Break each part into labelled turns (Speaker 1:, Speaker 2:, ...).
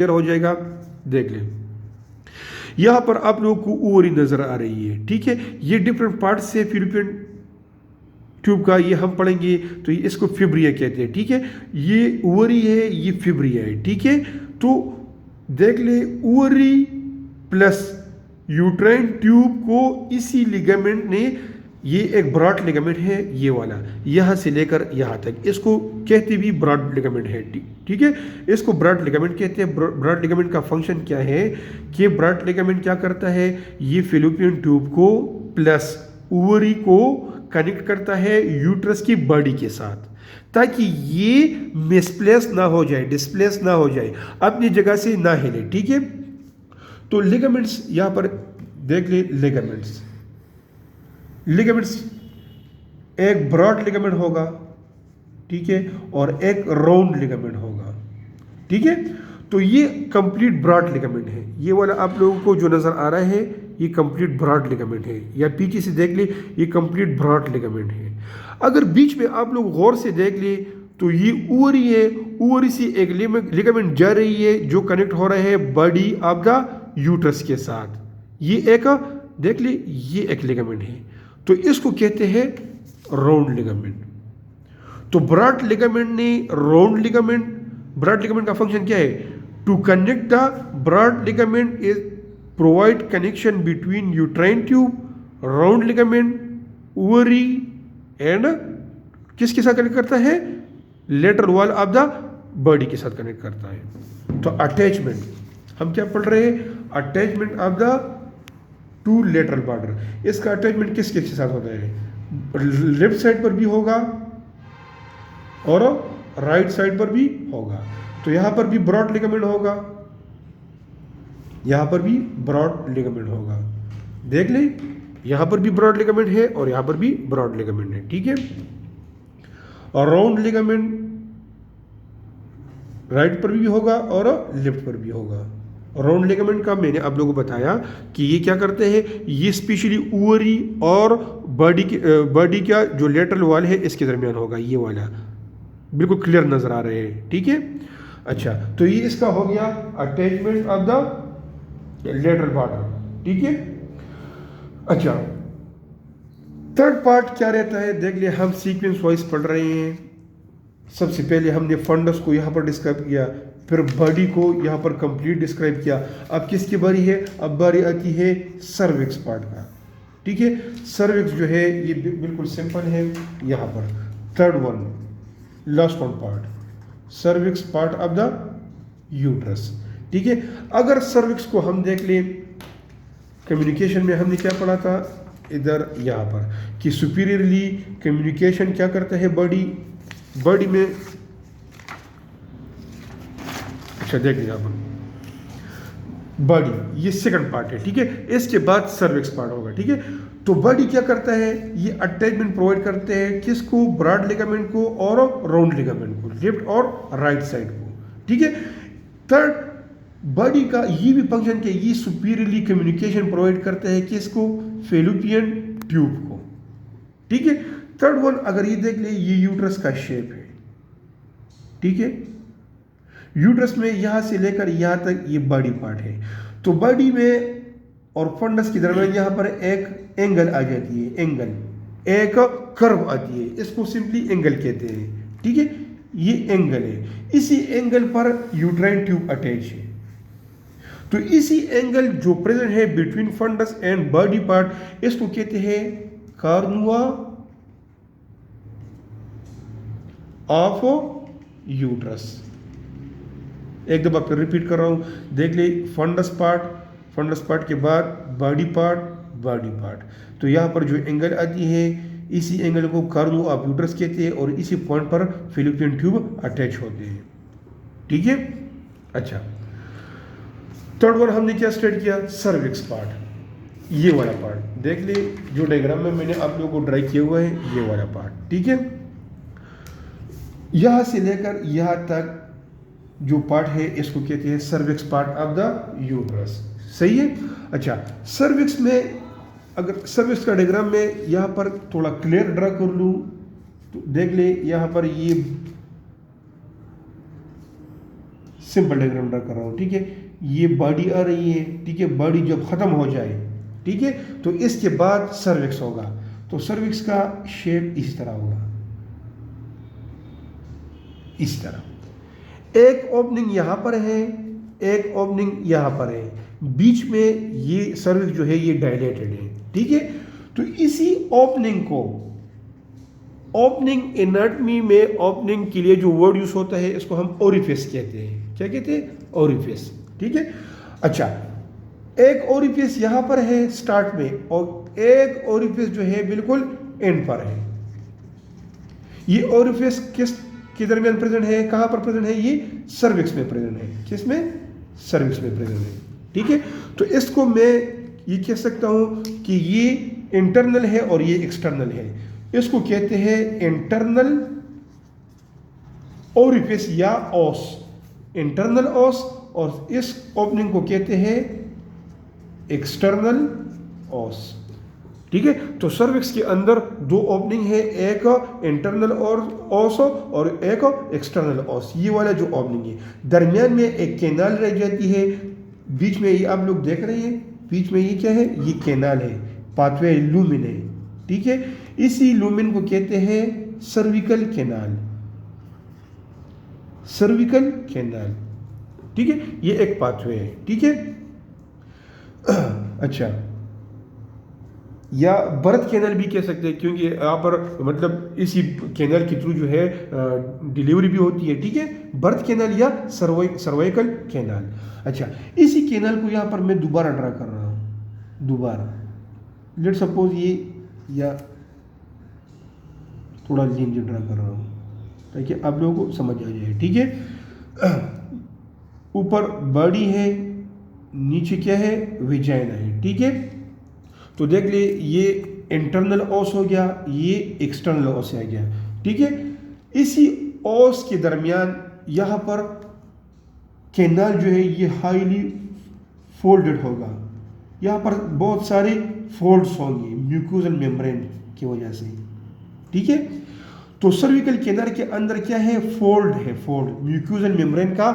Speaker 1: Clear हो जाएगा। देख लें यहां पर आप लोगों को ओवरी नजर आ रही है, ठीक है। ये डिफरेंट पार्ट से फिलिपियन ट्यूब का ये हम पढ़ेंगे, तो इसको फिब्रिया कहते हैं, ठीक है। ये ओवरी है, ये फिब्रिया है, ठीक है। तो देख ले ओवरी प्लस यूट्राइन ट्यूब को इसी लिगामेंट ने, ये एक ब्रॉड लिगामेंट है ये वाला, यहाँ से लेकर यहाँ तक, इसको कहते भी ब्रॉड लिगामेंट है, ठीक है। इसको ब्रॉड लिगामेंट कहते हैं। ब्रॉड लिगामेंट का फंक्शन क्या है कि ब्रॉड लिगामेंट क्या करता है, ये फिलिपियन ट्यूब को प्लस ओवरी को कनेक्ट करता है यूट्रस की बॉडी के साथ, ताकि ये मिसप्लेस ना हो जाए, डिस्प्लेस ना हो जाए, अपनी जगह से ना हिले, ठीक है। तो लिगामेंट्स यहां पर देख ले, लिगामेंट्स एक ब्रॉड लिगामेंट होगा, ठीक है, और एक राउंड लिगामेंट होगा, ठीक है। तो ये कंप्लीट ब्रॉड लिगामेंट है, ये वाला आप लोगों को जो नजर आ रहा है ये कंप्लीट ब्रॉड लिगामेंट है, या पीछे से देख ले ये कंप्लीट ब्रॉड लिगामेंट है। अगर बीच में आप लोग गौर से देख ले तो ये ओवरी है, ओवरी से एक लिगामेंट जा रही है जो कनेक्ट हो रहा है बॉडी ऑफ द यूट्रस के साथ, ये एक देख ले, ये एक लिगामेंट है, तो इसको कहते हैं राउंड लिगामेंट। तो ब्रॉड लिगामेंट ने राउंड लिगामेंट, ब्रॉड लिगामेंट का फंक्शन क्या है, to connect the broad ligament is provide connection between uterine tube, round ligament, ovary and किसके साथ कनेक्ट करता है, lateral wall of the body के साथ कनेक्ट करता है। तो अटैचमेंट हम क्या पढ़ रहे हैं, attachment of the two lateral border. इसका अटैचमेंट किसके साथ होता है, लेफ्ट साइड पर भी होगा और राइट साइड पर भी होगा। तो यहां पर भी ब्रॉड लिगामेंट होगा, यहां पर भी ब्रॉड लिगामेंट होगा, देख ले यहां पर भी ब्रॉड लिगामेंट है और यहां पर भी ब्रॉड लिगामेंट है, ठीक है। और राउंड लिगामेंट राइट पर भी होगा और लेफ्ट पर भी होगा। राउंड लिगामेंट का मैंने आप लोगों को बताया कि ये क्या करते हैं, ये स्पेशली ओवरी और बॉडी का जो लेटरल वॉल है इसके दरमियान होगा, ये वाला बिल्कुल क्लियर नजर आ रहे हैं, ठीक है। अच्छा, तो ये इसका हो गया attachment of the lateral border, ठीक है। अच्छा, थर्ड पार्ट क्या रहता है, देख लिया हम सीक्वेंस वाइज पढ़ रहे हैं। सबसे पहले हमने फंडस को यहाँ पर डिस्क्राइब किया, फिर बॉडी को यहाँ पर कंप्लीट डिस्क्राइब किया। अब किसकी बारी है, अब बारी आती है सर्विक्स पार्ट का, ठीक है। सर्विक्स जो है ये बिल्कुल सिंपल है, यहाँ पर third one last one part, cervix part of the uterus, ठीक है। अगर सर्विक्स को हम देख लें, कम्युनिकेशन में हमने क्या पढ़ा था इधर यहाँ पर कि सुपीरियरली कम्युनिकेशन क्या करता है बॉडी में। अच्छा देख लिया अपन, बॉडी ये सेकंड पार्ट है, ठीक है। इसके बाद सर्विक्स पार्ट होगा, ठीक है। तो बॉडी क्या करता है, ये अटैचमेंट प्रोवाइड करते हैं किसको, ब्रॉड लिगामेंट को और राउंड लिगामेंट को, लेफ्ट और राइट साइड को, ठीक है। थर्ड बॉडी का ये भी फंक्शन क्या, ये सुपीरियरली कम्युनिकेशन प्रोवाइड करता है किसको, फेलोपियन ट्यूब को, ठीक है। थर्ड वन अगर ये देख ले, ये यूट्रस का शेप है, ठीक है। यूट्रस में यहां से लेकर यहां तक ये बॉडी पार्ट है। तो बॉडी में और फंडस के दरमियान यहां पर एक एंगल आ जाती है, एंगल एक कर्व आती है, इसको सिंपली एंगल कहते हैं, ठीक है। ये एंगल है, इसी एंगल पर यूट्राइन ट्यूब अटैच है। तो इसी एंगल जो प्रेजेंट है between fundus and body part, इसको कहते हैं कार्नुआ ऑफ यूट्रस। एक दफा फिर रिपीट कर रहा हूं, देख ले, फंडस पार्ट के बाद बॉडी पार्ट। तो यहां पर जो एंगल आती है, इसी एंगल को कार्नु ऑफ यूट्रस कहते हैं और इसी पॉइंट पर फेलोपियन ट्यूब अटैच होते हैं, ठीक है। अच्छा, थर्ड वन हमने क्या स्टार्ट किया, सर्विक्स पार्ट, ये वाला पार्ट देख ले, जो डायग्राम में मैंने आप लोगों को ड्राई किया हुआ है, ये वाला पार्ट, ठीक है। यहां से लेकर यहां तक जो पार्ट है इसको कहते हैं cervix part of the uterus, सही है। अच्छा, सर्विक्स में अगर सर्विक्स का डायग्राम में यहां पर थोड़ा क्लियर ड्रा कर लूं तो देख ले, यहां पर ये सिंपल डायग्राम ड्रा कर रहा हूँ, ठीक है। ये बॉडी आ रही है, ठीक है। बॉडी जब ख़त्म हो जाए, ठीक है, तो इसके बाद सर्विक्स होगा। तो सर्विक्स का शेप इस तरह होगा, इस तरह। एक ओपनिंग यहाँ पर है, एक ओपनिंग यहाँ पर है, बीच में ये सर्विक्स जो है ये डायलेटेड है, ठीक है। तो इसी ओपनिंग को, ओपनिंग एनाटमी में ओपनिंग के लिए जो वर्ड यूज होता है इसको हम ओरिफिस कहते हैं। क्या कहते हैं? ओरिफिस, ठीक है। अच्छा, एक ओरिफिस यहां पर है स्टार्ट में, और एक ओरिफिस जो है बिल्कुल एंड पर है। ये ओरिफिस किस के दरमियान प्रेजेंट है, कहां पर प्रेजेंट है? ये सर्विक्स में प्रेजेंट है। किसमें? सर्विक्स में प्रेजेंट है, ठीक है। तो इसको मैं ये कह सकता हूं कि ये इंटरनल है और ये एक्सटर्नल है। इसको कहते हैं इंटरनल ओरिफिस या ओस, इंटरनल ओस, और इस ओपनिंग को कहते हैं एक्सटर्नल ओस, ठीक है। तो सर्विक्स के अंदर दो ओपनिंग है, एक इंटरनल और ओस और एक एक्सटर्नल ओस। ये वाला जो ओपनिंग है, दरमियान में एक कैनाल रह जाती है, बीच में ये आप लोग देख रहे हैं, बीच में ये क्या है? ये कैनाल है, पाथवे लूमिन है, ठीक है। इसी लूमिन को कहते हैं सर्विकल कैनाल, सर्विकल कैनाल, ठीक है। ये एक पाथवे है, ठीक है। अच्छा, या बर्थ कैनल भी कह सकते हैं, क्योंकि यहाँ पर मतलब इसी कैनल के थ्रू जो है डिलीवरी भी होती है, ठीक है। बर्थ कैनल या सर्वाइकल कैनल। अच्छा, इसी कैनल को यहाँ पर मैं दोबारा ड्रा कर रहा हूँ, दोबारा। लेट सपोज ये, या थोड़ा लेंज ड्रा कर रहा हूँ ताकि आप लोगों को समझ आ जाए, ठीक है। ऊपर बॉडी है, नीचे क्या है? विजाइना है, ठीक है। तो देख ले, ये इंटरनल ओस हो गया, ये एक्सटर्नल ओस आ गया, ठीक है। इसी ओस के दरमियान यहाँ पर कैनाल जो है ये हाईली फोल्डेड होगा, यहाँ पर बहुत सारे फोल्ड्स होंगे म्यूकोजल मेम्ब्रेन की वजह से, ठीक है। तो सर्विकल कैनाल के अंदर क्या है? फोल्ड है, फोल्ड, म्यूकोजल मेम्ब्रेन का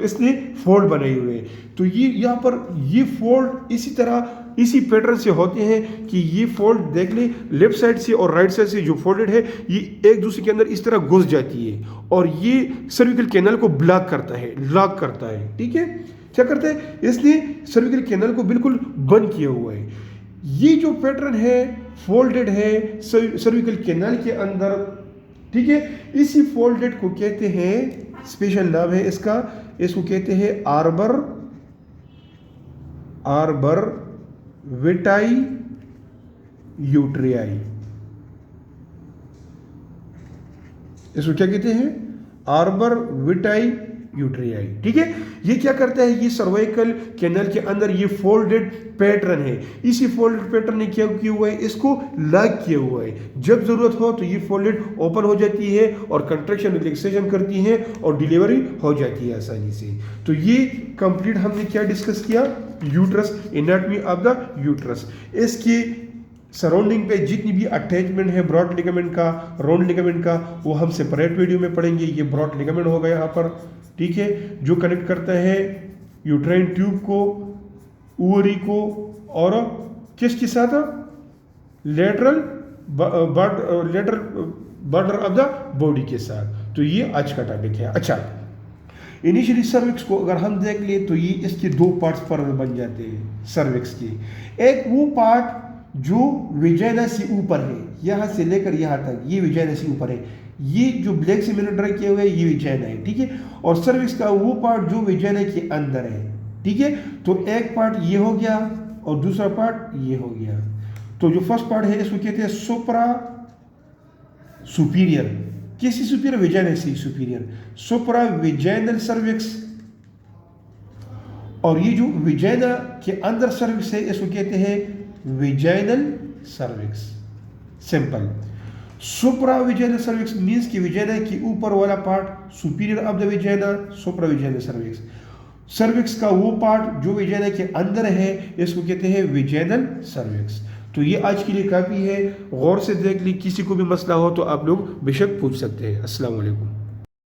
Speaker 1: इसलिए फोल्ड बने हुए हैं। तो ये यहाँ पर ये फोल्ड इसी तरह, इसी पैटर्न से होते हैं कि ये फोल्ड देख ले, लेफ्ट साइड से और राइट साइड से जो फोल्डेड है ये एक दूसरे के अंदर इस तरह घुस जाती है, और ये सर्विकल कैनाल को ब्लॉक करता है, लॉक करता है, ठीक है। क्या करता है? इसलिए सर्विकल कैनाल को बिल्कुल बंद किया हुआ है। ये जो पैटर्न है फोल्डेड है सर्विकल कैनाल के अंदर, ठीक है। इसी फोल्डेड को कहते हैं, स्पेशल नाम है इसका, इसको कहते हैं आर्बर, आर्बर विटाई यूट्रियाई। इसको क्या कहते हैं? आर्बर विटाई यूट्रियाई, ठीक है। ये क्या करता है? ये सर्वाइकल कैनल के अंदर ये फोल्डेड पैटर्न है, इसी फोल्डेड पैटर्न ने क्या किया हुआ है? इसको लॉक किया हुआ है। जब जरूरत हो तो ये फोल्डेड ओपन हो जाती है और कंट्रैक्शन रिलैक्सेशन करती है और डिलीवरी हो जाती है आसानी से। तो ये कंप्लीट हमने क्या डिस्कस किया? Uterus, anatomy of the uterus. इसके सराउंडिंग पे जितनी भी अटैचमेंट है ब्रॉड लिगामेंट का, राउंड लिगामेंट का, वो हम सेपरेट वीडियो में पढ़ेंगे। ये ब्रॉड लिगामेंट होगा यहाँ पर, ठीक है, जो कनेक्ट करता है यूट्राइन ट्यूब को, ओवरी को, और किसके साथ? Lateral border of the body के साथ। तो ये आज का टॉपिक है। अच्छा, इनिशियली सर्विक्स को अगर हम देख ले तो ये इसके दो पार्ट्स पर बन जाते हैं सर्विक्स के। एक वो पार्ट जो विजाइना से ऊपर है, यहाँ से लेकर यहाँ तक, ये विजाइना से ऊपर है। ये जो ब्लैक से मैंने ड्रा किया हुआ है ये विजाइना है, ठीक है। और सर्विक्स का वो पार्ट जो विजाइना के अंदर है, ठीक है। तो एक पार्ट ये हो गया और दूसरा पार्ट ये हो गया। तो जो फर्स्ट पार्ट है इसको कहते हैं सुप्रा सुपीरियर। किसी सुपीरियर? विजाइना से सुपीरियर, सुप्रा विजाइनल सर्विक्स। और ये जो विजाइना के अंदर सर्विक्स है इसको कहते हैं विजाइनल सर्विक्स। सिंपल। सुप्रा विजाइनल सर्विक्स मीन्स कि विजाइना के ऊपर वाला part, superior of the vagina, supra vaginal cervix. Cervix का वो पार्ट जो विजाइना के अंदर है इसको कहते हैं विजाइनल सर्विक्स। तो ये आज के लिए काफ़ी है, गौर से देख ली। किसी को भी मसला हो तो आप लोग बेशक पूछ सकते हैं। अस्सलाम वालेकुम।